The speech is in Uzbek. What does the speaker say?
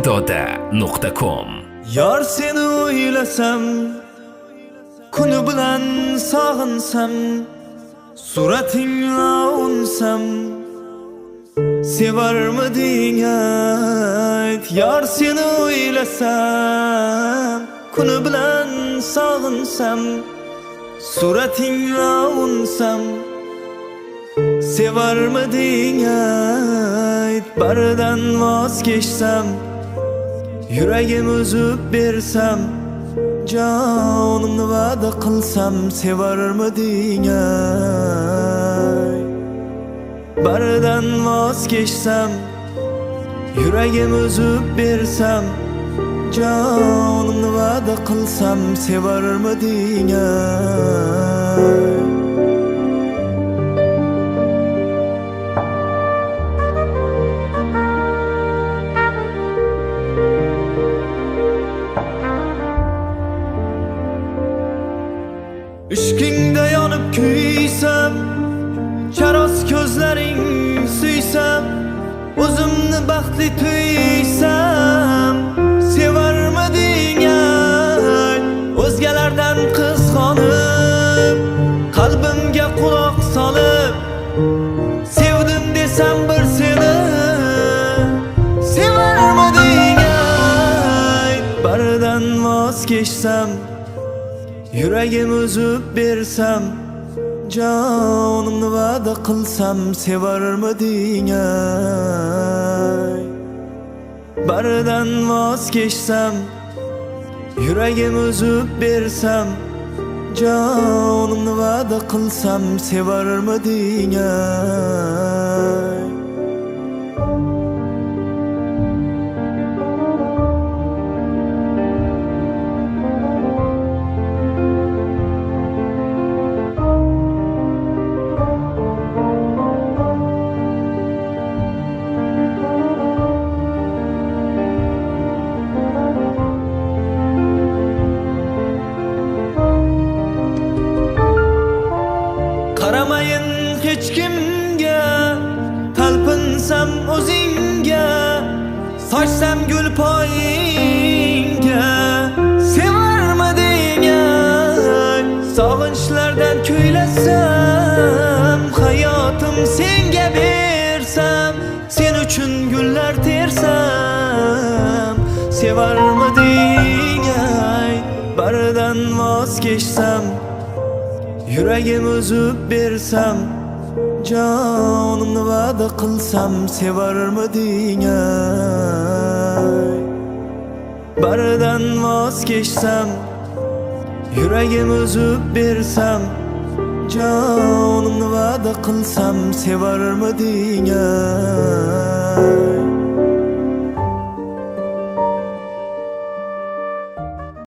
foydada.com. Yar seni o'ylasam, kuni bilan sog'insam, suratingga unsam, sevarmiding ayt. Yar seni o'ylasam, kuni bilan sog'insam, suratingga unsam, sevarmiding ayt. Baridan voz kechsam, yuragim uzib bersam, jonimni va'da qilsam, sevarmiding ay. Baridan voz kechsam, yuragim uzib bersam, jonimni va'da qilsam, sevarmiding ay. Ishqingda yonib kuysam, charos ko'zlaring suysam, o'zimni baxtli tuysam, sevarmiding ay. O'zgalardan qizg'onib, qalbimga quloq solib, sevdim desam bir seni, sevarmiding ay. Baridan voz kechsam, yuragim uzib bersam, jonimni va'da qilsam, sevarmiding ay. Baridan voz kechsam, yuragim uzib bersam, jonimni va'da qilsam, sevarmiding ay. Qaramayin hech kimga, talpinsam o'zingga, sochsam gul poyingga, sevarmiding ay. Sog'inchlardan kuylasam, hayotim senga bersam, sen uchun gullar tersam, sevarmiding ay. Baridan voz kechsam, yuragim uzib bersam, jonimni va'da qilsam, sevarmiding ay. Baridan voz kechsam, yuragim uzib bersam, jonimni va'da qilsam, sevarmiding ay.